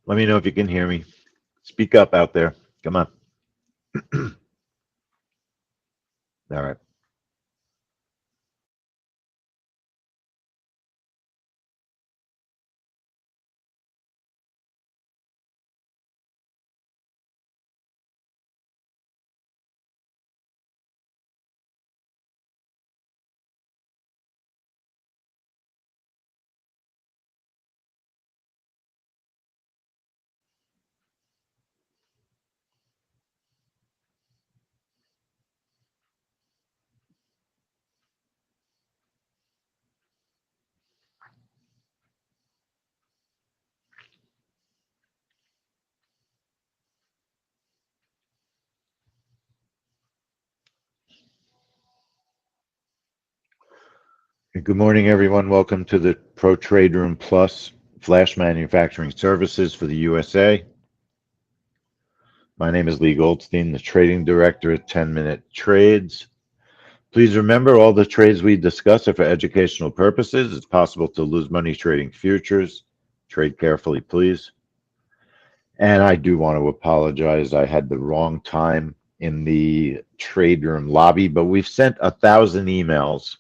Let me know if you can hear me. Speak up out there. Come on. All right. Good morning, everyone. Welcome to the Pro Trade Room Plus Flash Manufacturing Services for the USA. My name is Lee Goldstein, the Trading Director at 10-Minute Trades. Please remember, all the trades we discuss are for educational purposes. It's possible to lose money trading futures. Trade carefully, please. And I do want to apologize. I had the wrong time in the trade room lobby, but we've sent 1,000 emails.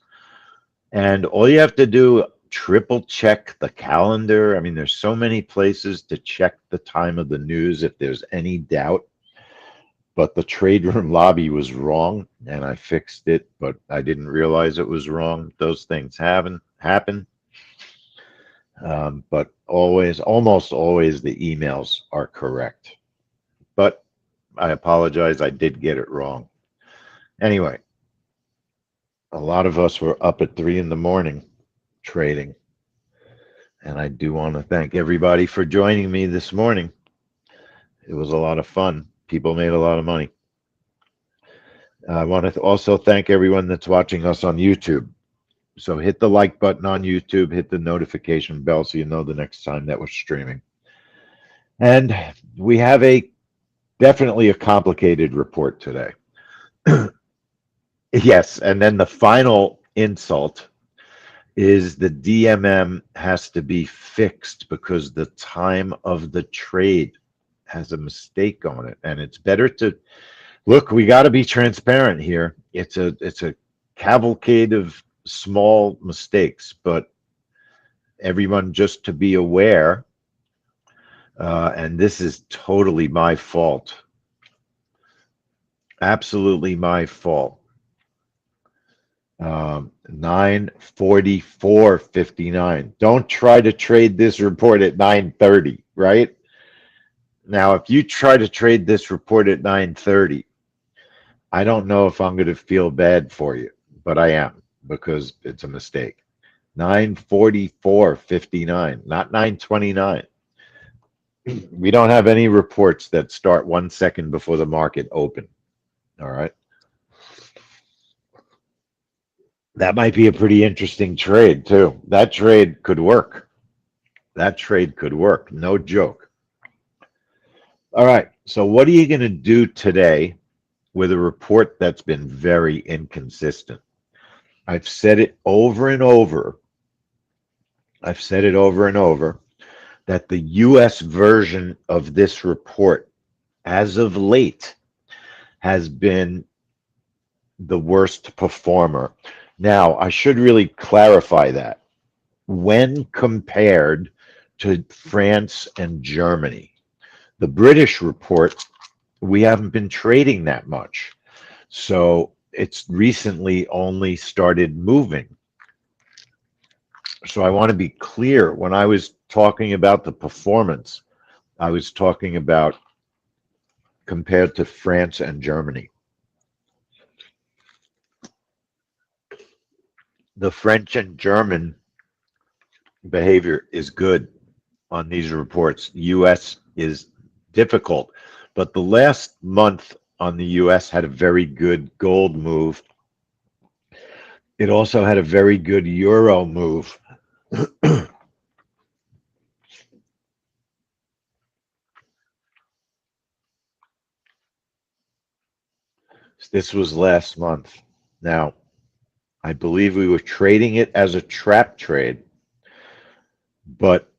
And all you have to do, triple check the calendar. I mean, there's so many places to check the time of the news if there's any doubt. But the trade room lobby was wrong, and I fixed it, but I didn't realize it was wrong. Those things happen. But almost always, the emails are correct. But I apologize, I did get it wrong. Anyway, a lot of us were up at 3 in the morning trading. And I do want to thank everybody for joining me this morning. It was a lot of fun. People made a lot of money. I want to also thank everyone that's watching us on YouTube. So hit the like button on YouTube, hit the notification bell so you know the next time that we're streaming. And we have definitely a complicated report today. Yes, and then the final insult is the DMM has to be fixed because the time of the trade has a mistake on it. And it's better to look, we got to be transparent here. It's a cavalcade of small mistakes, but everyone just to be aware, and this is totally my fault. Absolutely my fault. 9:44:59. Don't try to trade this report at 9:30, right? Now, if you try to trade this report at 9:30, I don't know if I'm going to feel bad for you, but I am because it's a mistake. 9:44:59, not 9:29. We don't have any reports that start 1 second before the market open. All right. That might be a pretty interesting trade, too. That trade could work. That trade could work. No joke. All right. So what are you going to do today with a report that's been very inconsistent? I've said it over and over. I've said it over and over that the US version of this report, as of late, has been the worst performer. Now, I should really clarify that. When compared to France and Germany, the British report, we haven't been trading that much. So it's recently only started moving. So I want to be clear. When I was talking about the performance, I was talking about compared to France and Germany. The French and German behavior is good on these reports. US is difficult, but the last month on the US had a very good gold move. It also had a very good euro move. This was last month. Now, I believe we were trading it as a trap trade, but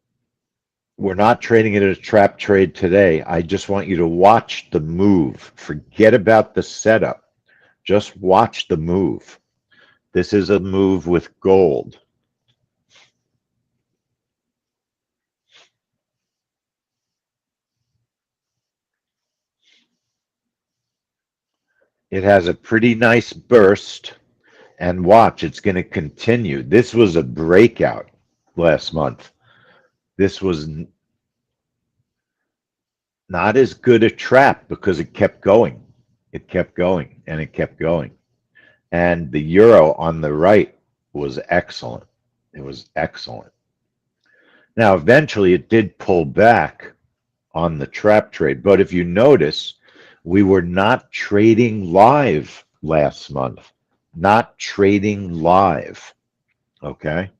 we're not trading it as a trap trade today. I just want you to watch the move. Forget about the setup. Just watch the move. This is a move with gold. It has a pretty nice burst, and watch, it's going to continue. This was a breakout last month. This was not as good a trap because it kept going. It kept going and it kept going. And the euro on the right was excellent. It was excellent. Now, eventually it did pull back on the trap trade. But if you notice, we were not trading live last month. Not trading live. Okay.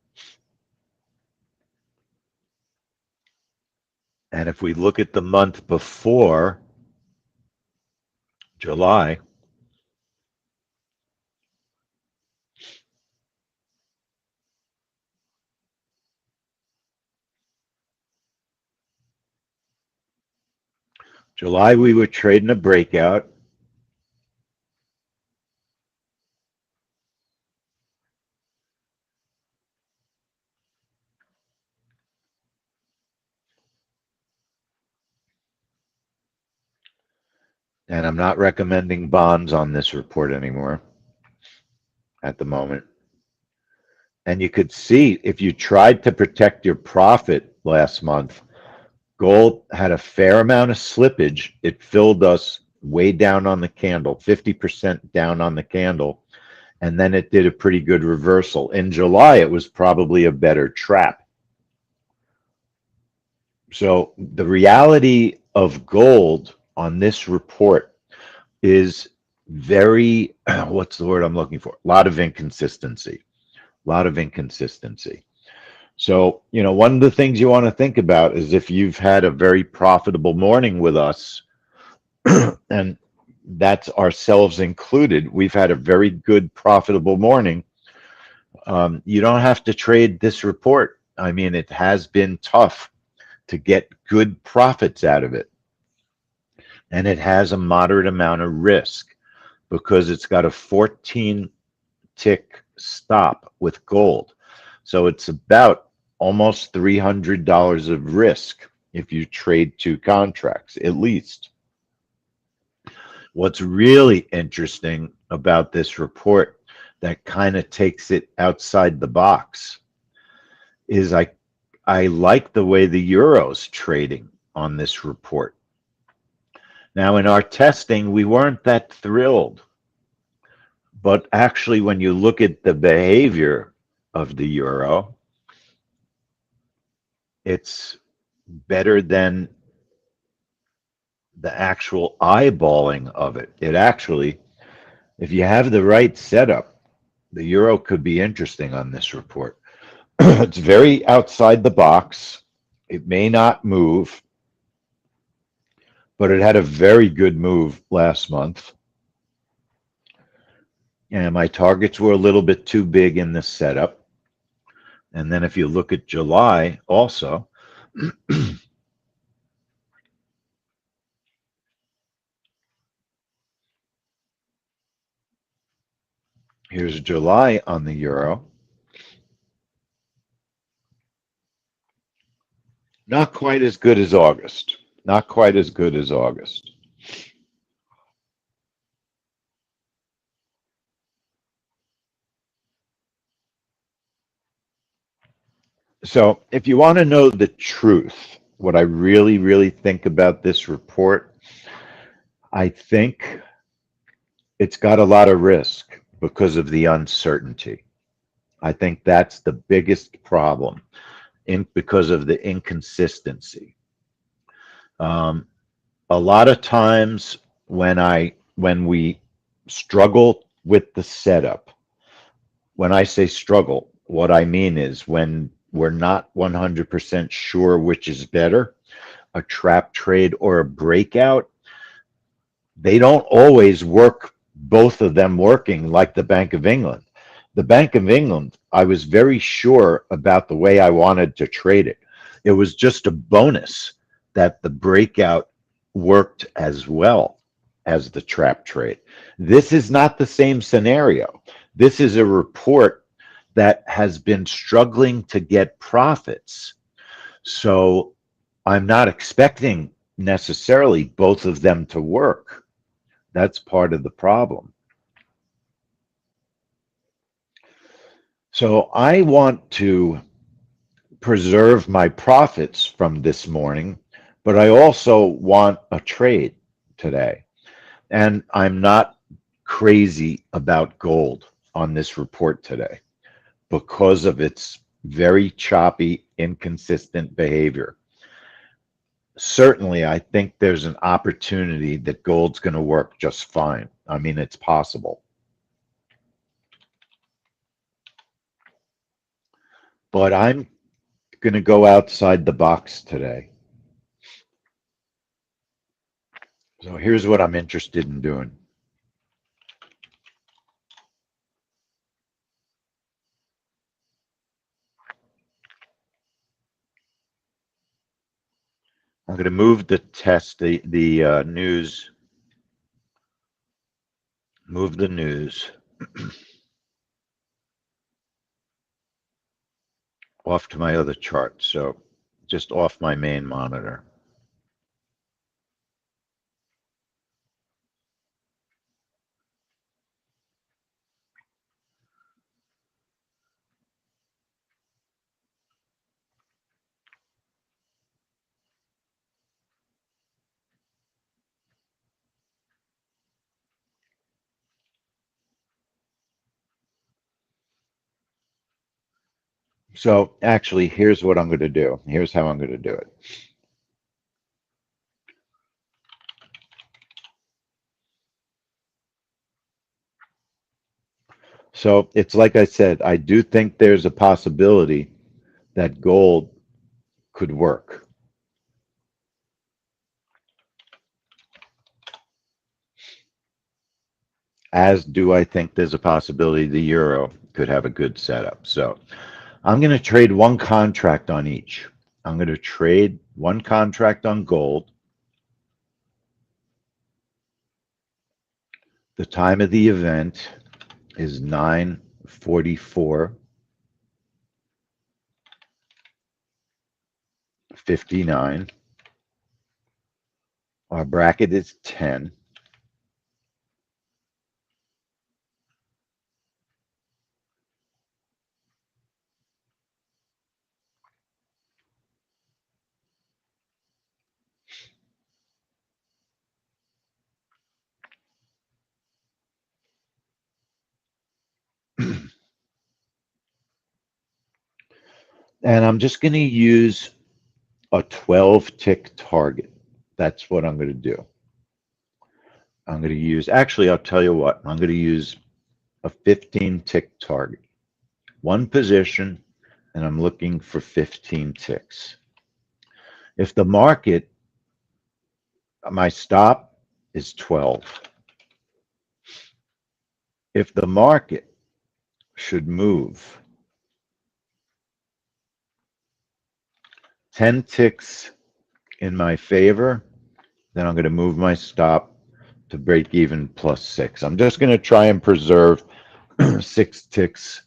And if we look at the month before, July, we were trading a breakout. And I'm not recommending bonds on this report anymore at the moment. And you could see if you tried to protect your profit last month, gold had a fair amount of slippage. It filled us way down on the candle, 50% down on the candle. And then it did a pretty good reversal. In July, it was probably a better trap. So the reality of gold on this report is very, what's the word I'm looking for? A lot of inconsistency. A lot of inconsistency. So, one of the things you want to think about is if you've had a very profitable morning with us, and that's ourselves included, we've had a very good profitable morning. You don't have to trade this report. I mean, it has been tough to get good profits out of it. And it has a moderate amount of risk because it's got a 14 tick stop with gold. So it's about almost $300 of risk if you trade two contracts, at least. What's really interesting about this report that kind of takes it outside the box is I like the way the euro's trading on this report. Now, in our testing, we weren't that thrilled. But actually, when you look at the behavior of the euro, it's better than the actual eyeballing of it. It actually, if you have the right setup, the euro could be interesting on this report. It's very outside the box. It may not move, but it had a very good move last month. And my targets were a little bit too big in this setup. And then if you look at July also, here's July on the euro. Not quite as good as August. Not quite as good as August. So if you want to know the truth, what I really, really think about this report, I think it's got a lot of risk because of the uncertainty. I think that's the biggest problem because of the inconsistency. A lot of times when we struggle with the setup, when I say struggle, what I mean is when we're not 100% sure which is better, a trap trade or a breakout, they don't always work, both of them working like the Bank of England. The Bank of England, I was very sure about the way I wanted to trade it. It was just a bonus that the breakout worked as well as the trap trade. This is not the same scenario. This is a report that has been struggling to get profits. So I'm not expecting necessarily both of them to work. That's part of the problem. So I want to preserve my profits from this morning, but I also want a trade today. And I'm not crazy about gold on this report today because of its very choppy, inconsistent behavior. Certainly, I think there's an opportunity that gold's going to work just fine. I mean, it's possible. But I'm going to go outside the box today. So here's what I'm interested in doing. I'm going to move the test, the news, move the news off to my other chart. So just off my main monitor. So actually, here's what I'm going to do. Here's how I'm going to do it. So it's like I said, I do think there's a possibility that gold could work. As do I think there's a possibility the euro could have a good setup. So I'm going to trade one contract on each. I'm going to trade one contract on gold. The time of the event is 9:44:59. Our bracket is 10. And I'm just going to use a 12 tick target. That's what I'm going to do. I'm going to use, actually, I'll tell you what, I'm going to use a 15 tick target. One position, and I'm looking for 15 ticks. If the market, my stop is 12. If the market should move 10 ticks in my favor, then I'm going to move my stop to break even plus 6. I'm just going to try and preserve 6 ticks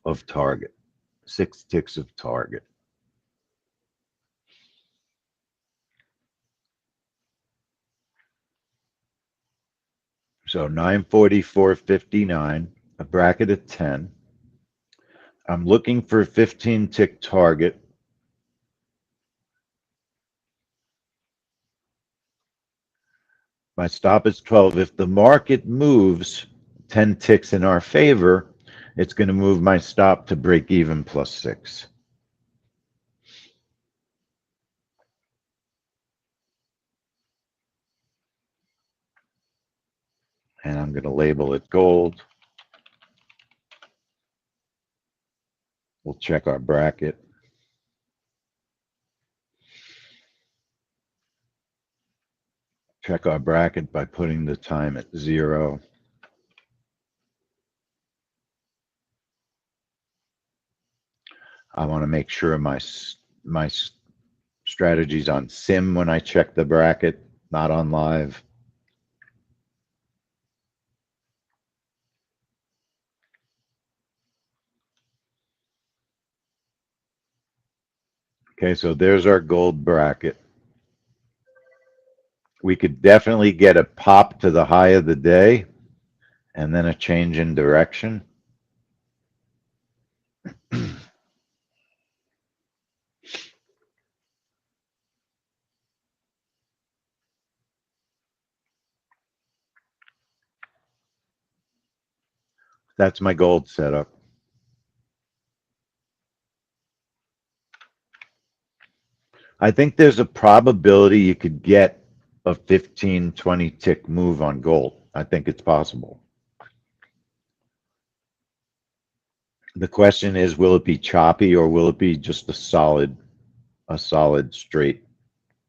of target. 6 ticks of target. So 9:44:59, a bracket of 10. I'm looking for a 15 tick target. My stop is 12. If the market moves 10 ticks in our favor, it's going to move my stop to break even plus 6. And I'm going to label it gold. We'll check our bracket. Check our bracket by putting the time at 0. I want to make sure my my strategies on sim when I check the bracket, not on live. Okay, so there's our gold bracket. We could definitely get a pop to the high of the day and then a change in direction. That's my gold setup. I think there's a probability you could get a 15, 20 tick move on gold. I think it's possible. The question is, will it be choppy or will it be just a solid straight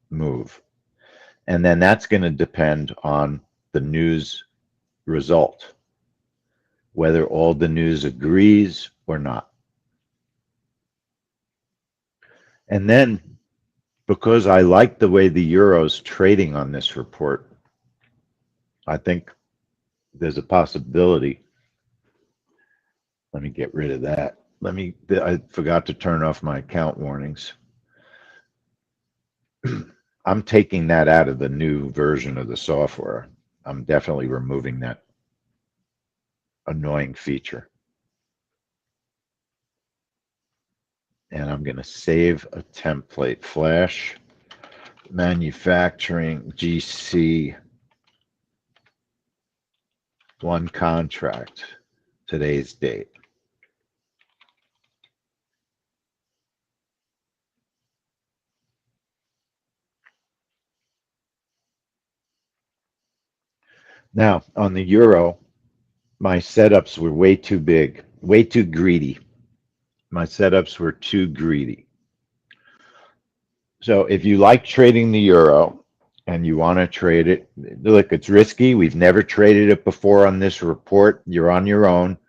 move? And then that's going to depend on the news result, whether all the news agrees or not. And then because I like the way the euro's trading on this report, I think there's a possibility. Let me get rid of that. I forgot to turn off my account warnings. I'm taking that out of the new version of the software. I'm definitely removing that annoying feature. And I'm going to save a template. Flash manufacturing GC one contract, today's date. Now, on the euro, my setups were way too big, way too greedy. My setups were too greedy. So if you like trading the euro and you want to trade it, look, it's risky. We've never traded it before on this report. You're on your own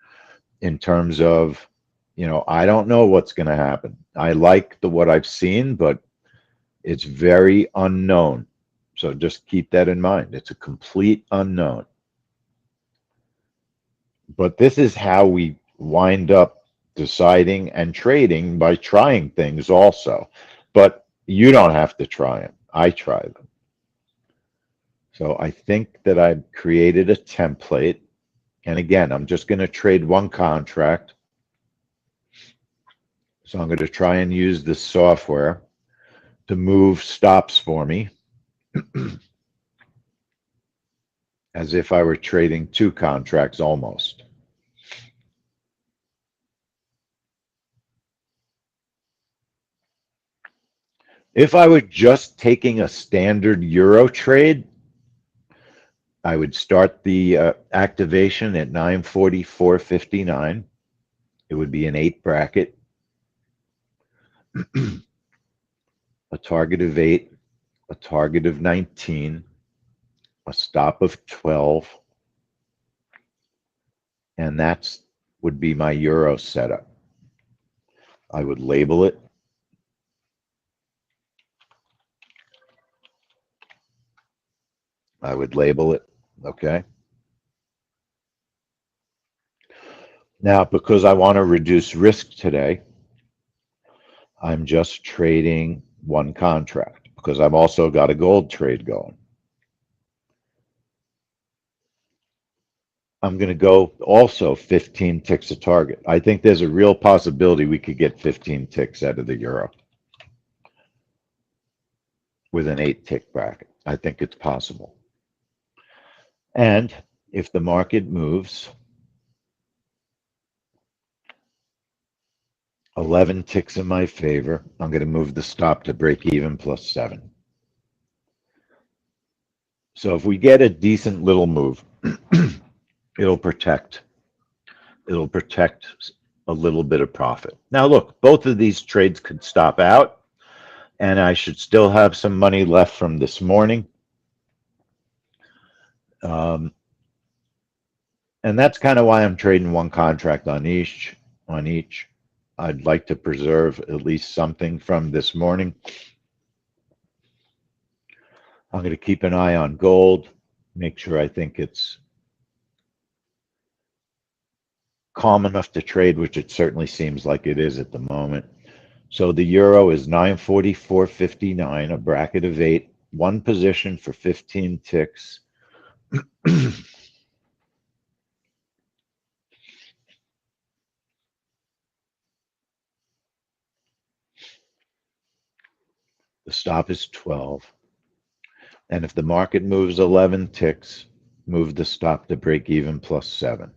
in terms of, I don't know what's going to happen. I like what I've seen, but it's very unknown. So just keep that in mind. It's a complete unknown. But this is how we wind up deciding and trading, by trying things also. But you don't have to try them. I try them. So I think that I've created a template. And again, I'm just going to trade one contract. So I'm going to try and use this software to move stops for me as if I were trading two contracts almost. If I were just taking a standard euro trade, I would start the activation at 944.59. It would be an 8 bracket, a target of 8, a target of 19, a stop of 12, and that's would be my euro setup. I would label it. Okay. Now, because I want to reduce risk today, I'm just trading one contract because I've also got a gold trade going. I'm going to go also 15 ticks a target. I think there's a real possibility we could get 15 ticks out of the euro with an 8-tick bracket. I think it's possible. And if the market moves 11 ticks in my favor, I'm going to move the stop to break even plus 7. So if we get a decent little move, it'll protect a little bit of profit. Now look, both of these trades could stop out and I should still have some money left from this morning. And that's kind of why I'm trading one contract on each. I'd like to preserve at least something from this morning. I'm going to keep an eye on gold, make sure I think it's calm enough to trade, which it certainly seems like it is at the moment. So the euro is 944.59, a bracket of 8, one position for 15 ticks. The stop is 12. And if the market moves 11 ticks, move the stop to break even plus 7.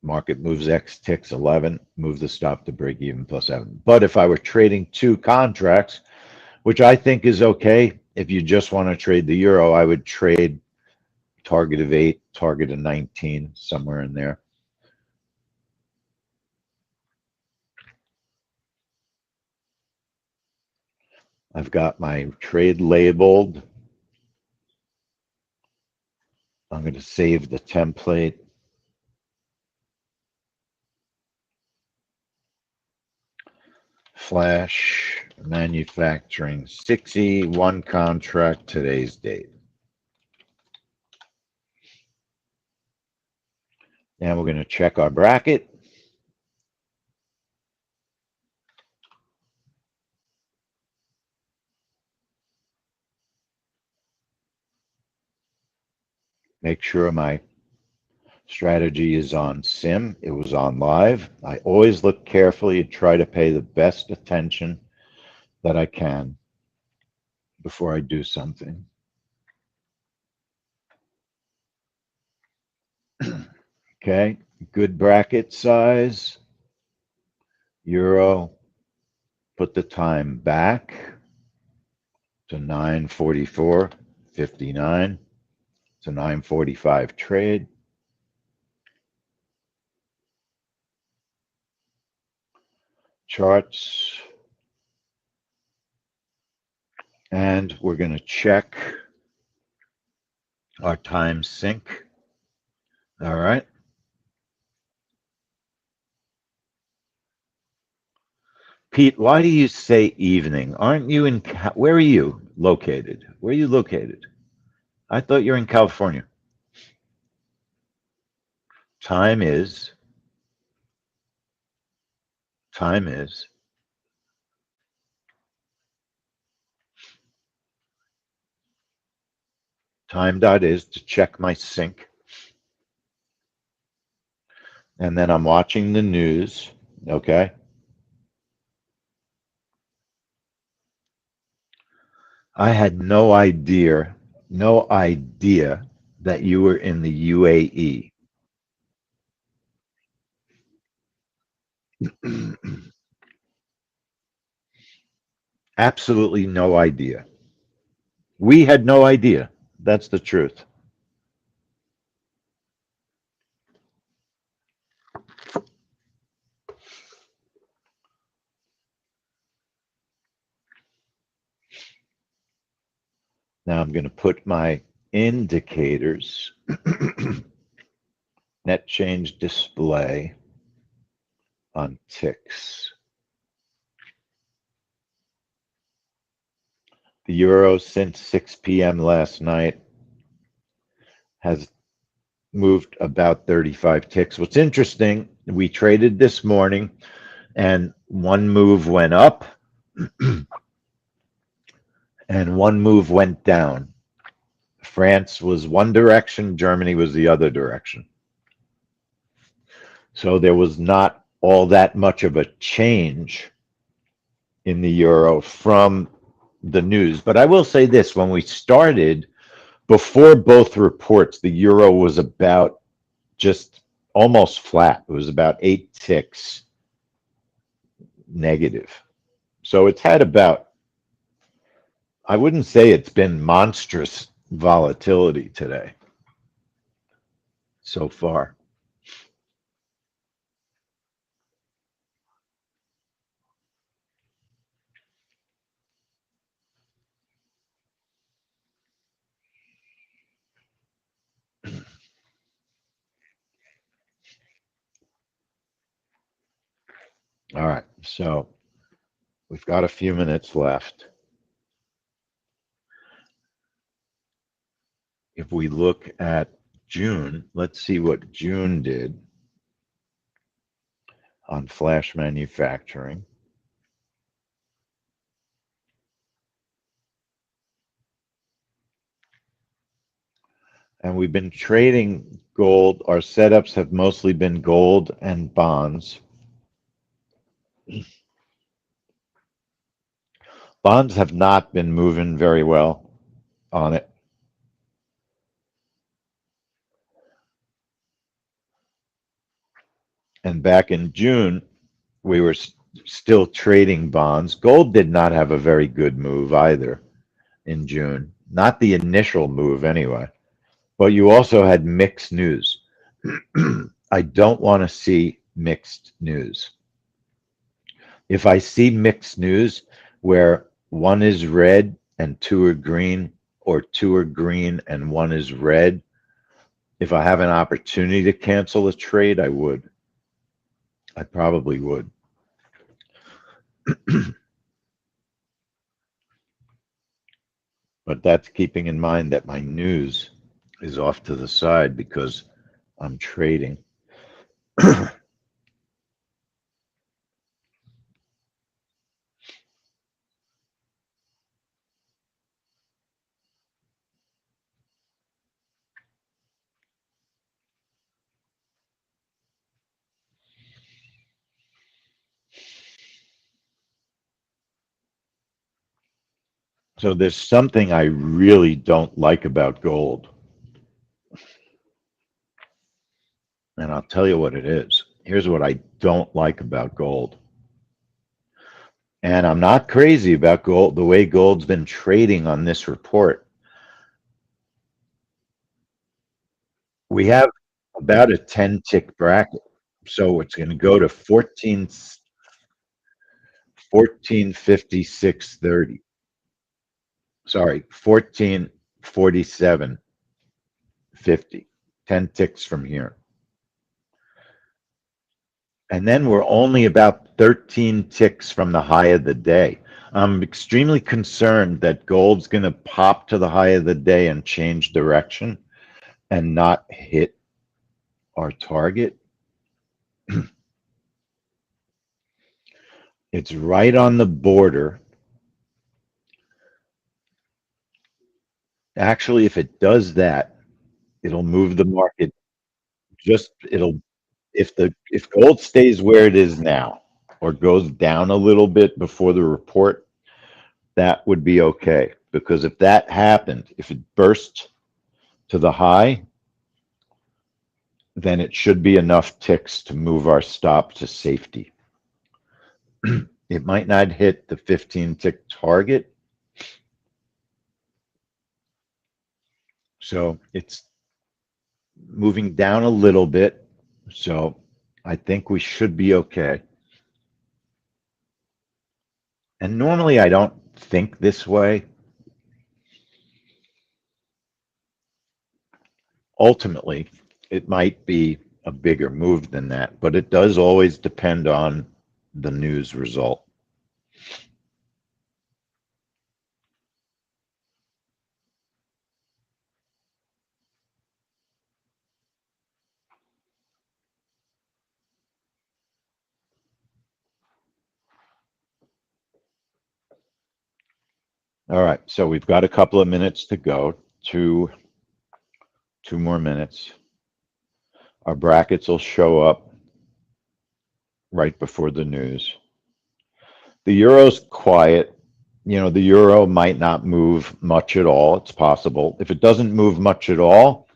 Market moves X ticks 11, move the stop to break even plus 7. But if I were trading two contracts, which I think is okay, if you just want to trade the euro, I would trade target of 8, target of 19, somewhere in there. I've got my trade labeled. I'm going to save the template. Flash manufacturing 60, one contract, today's date. Now we're going to check our bracket. Make sure my strategy is on sim. It was on live. I always look carefully and try to pay the best attention that I can before I do something. Okay, good bracket size. Euro, put the time back to 9:44:59. It's a 9:45 trade. Charts. And we're going to check our time sync. All right. Pete, why do you say evening? Aren't you in, where are you located? Where are you located? I thought you're in California. Time is, time is, time dot is to check my sync. And then I'm watching the news. Okay. I had no idea that you were in the UAE. Absolutely no idea. We had no idea. That's the truth. Now I'm going to put my indicators, net change display on ticks. The euro since 6 p.m. last night has moved about 35 ticks. What's interesting, we traded this morning and one move went up and one move went down. France was one direction, Germany was the other direction. So there was not all that much of a change in the euro from the news. But I will say this, when we started, before both reports, the euro was about just almost flat. It was about 8 ticks negative. So it's had about, I wouldn't say it's been monstrous volatility today so far. All right, so we've got a few minutes left. If we look at June, let's see what June did on flash manufacturing. And we've been trading gold. Our setups have mostly been gold and bonds. Bonds have not been moving very well on it. And back in June, we were still trading bonds. Gold did not have a very good move either in June, not the initial move anyway. But you also had mixed news. I don't want to see mixed news. If I see mixed news where one is red and two are green, or two are green and one is red, if I have an opportunity to cancel a trade, I would. I probably would. But that's keeping in mind that my news is off to the side because I'm trading. So there's something I really don't like about gold. And I'll tell you what it is. Here's what I don't like about gold. And I'm not crazy about gold, the way gold's been trading on this report. We have about a 10 tick bracket. So it's going to go to 1456.30. Sorry, 1447.50. 10 ticks from here. And then we're only about 13 ticks from the high of the day. I'm extremely concerned that gold's going to pop to the high of the day and change direction and not hit our target. It's right on the border. Actually, if it does that, it'll move the market. Just it'll if gold stays where it is now or goes down a little bit before the report, that would be okay. Because if that happened, if it burst to the high, then it should be enough ticks to move our stop to safety. It might not hit the 15 tick target. So it's moving down a little bit. So I think we should be okay. And normally I don't think this way. Ultimately, it might be a bigger move than that, but it does always depend on the news result. All right, so we've got a couple of minutes to go. Two more minutes. Our brackets will show up right before the news. The euro's quiet. You know, the euro might not move much at all. It's possible. If it doesn't move much at all,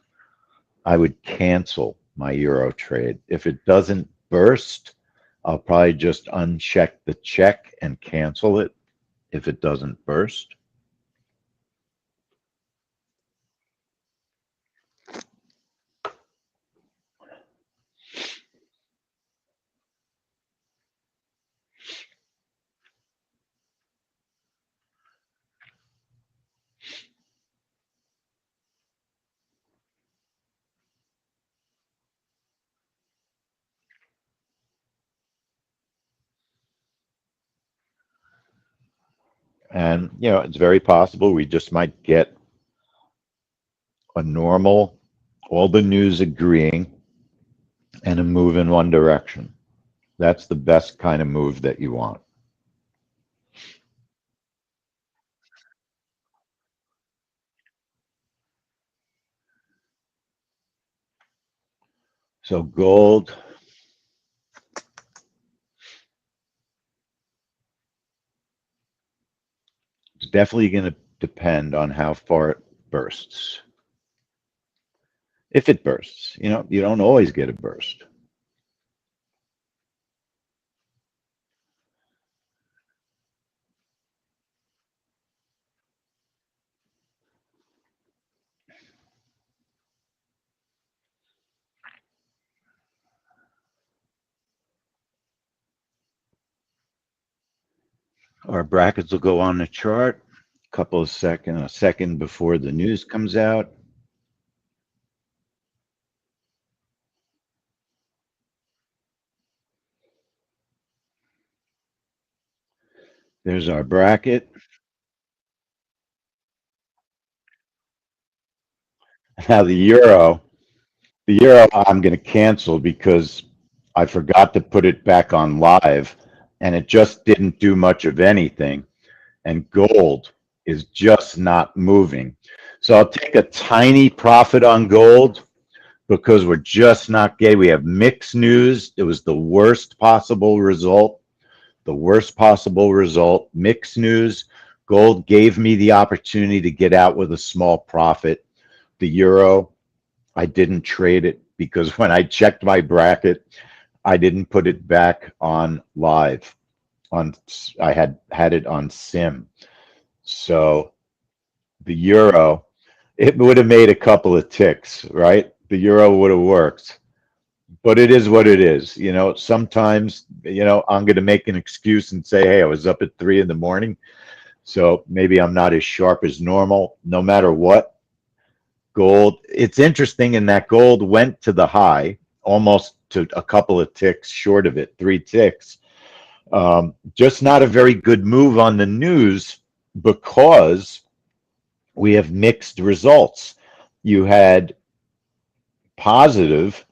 I would cancel my euro trade. If it doesn't burst, I'll probably just uncheck the check and cancel it if it doesn't burst. And, it's very possible we just might get a normal, all the news agreeing and a move in one direction. That's the best kind of move that you want. So gold, it's definitely going to depend on how far it bursts. If it bursts, you don't always get a burst. Our brackets will go on the chart a second before the news comes out. There's our bracket. Now the euro I'm going to cancel because I forgot to put it back on live and it just didn't do much of anything. And gold is just not moving. So I'll take a tiny profit on gold because we're just not getting, we have mixed news. It was the worst possible result, mixed news. Gold gave me the opportunity to get out with a small profit. The euro, I didn't trade it because when I checked my bracket, I didn't put it back on live. On I had it on sim. So the euro, it would have made a couple of ticks, right? The euro would have worked. But it is what it is. Sometimes, I'm going to make an excuse and say, hey, I was up at 3 in the morning. So maybe I'm not as sharp as normal. No matter what, gold, it's interesting in that gold went to the high, almost to a couple of ticks short of it, 3 ticks. Just not a very good move on the news because we have mixed results. You had positive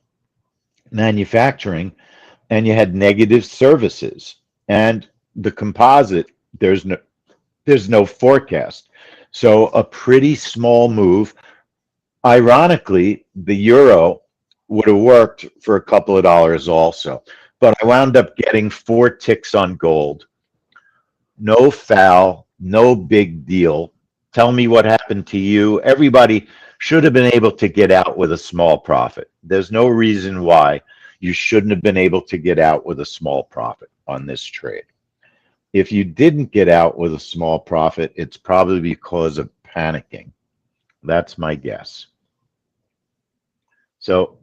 manufacturing and you had negative services. And the composite, there's no forecast. So a pretty small move. Ironically, the euro would have worked for a couple of dollars also. But I wound up getting 4 ticks on gold. No foul, no big deal. Tell me what happened to you. Everybody should have been able to get out with a small profit. There's no reason why you shouldn't have been able to get out with a small profit on this trade. If you didn't get out with a small profit, it's probably because of panicking. That's my guess. So,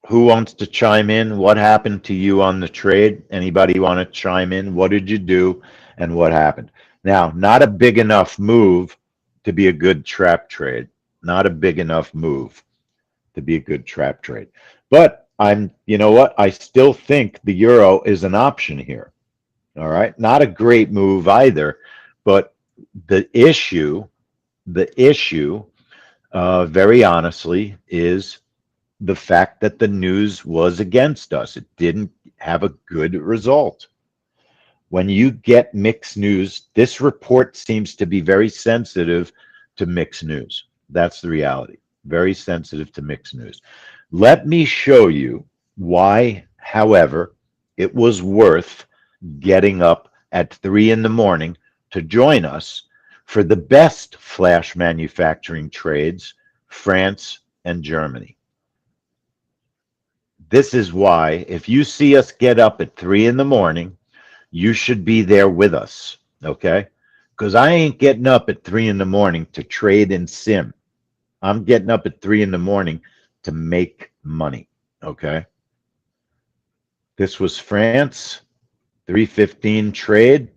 who wants to chime in? What happened to you on the trade? Anybody want to chime in? What did you do and what happened? Now, not a big enough move to be a good trap trade. Not a big enough move to be a good trap trade. But you know what? I still think the euro is an option here. All right. Not a great move either, but the issue, the issue, very honestly, is the fact that the news was against us. It didn't have a good result. When you get mixed news, this report seems to be very sensitive to mixed news. That's the reality. Very sensitive to mixed news. Let me show you why, however, it was worth getting up at 3 in the morning to join us for the best flash manufacturing trades, France and Germany. This is why, if you see us get up at 3 in the morning, you should be there with us, okay? Because I ain't getting up at 3 in the morning to trade in sim. I'm getting up at 3 in the morning to make money, okay? This was France, 315 trade.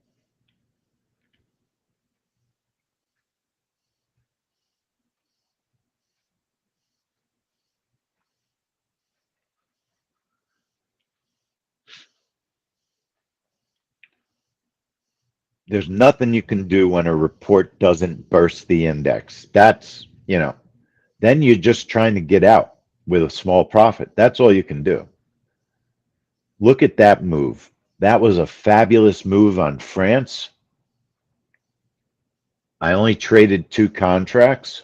There's nothing you can do when a report doesn't burst the index. That's, then you're just trying to get out with a small profit. That's all you can do. Look at that move. That was a fabulous move on France. I only traded 2 contracts,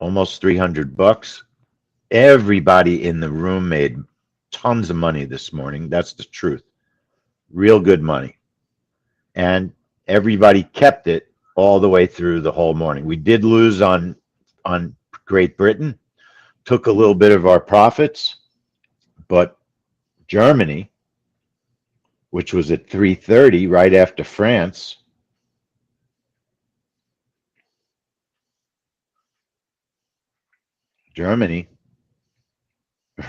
almost $300. Everybody in the room made tons of money this morning. That's the truth. Real good money. And everybody kept it all the way through the whole morning. We did lose on Great Britain, took a little bit of our profits, but Germany, which was at 3:30 right after France, Germany,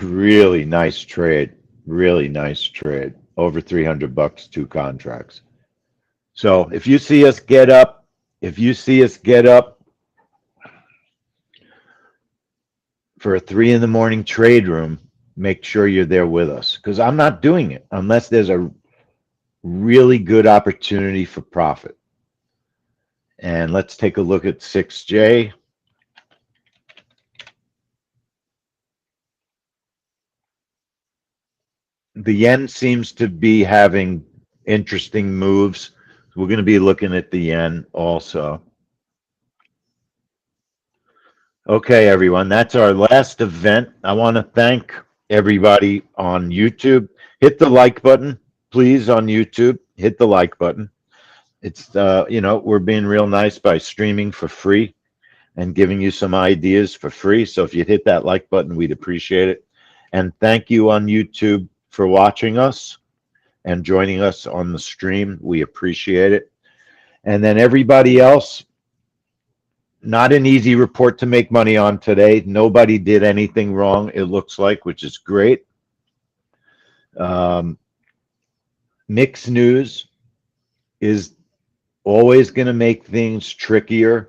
really nice trade, really nice trade. Over $300, 2 contracts. So if you see us get up, if you see us get up for a 3 in the morning trade room, make sure you're there with us, because I'm not doing it unless there's a really good opportunity for profit. And let's take a look at 6J. The yen seems to be having interesting moves. We're going to be looking at the yen also. Okay, everyone, that's our last event. I want to thank everybody on YouTube. Hit the like button, please, on YouTube. Hit the like button. It's, we're being real nice by streaming for free and giving you some ideas for free. So if you'd hit that like button, we'd appreciate it. And thank you on YouTube for watching us and joining us on the stream. We appreciate it. And then everybody else, not an easy report to make money on today. Nobody did anything wrong, it looks like, which is great. Mixed news is always going to make things trickier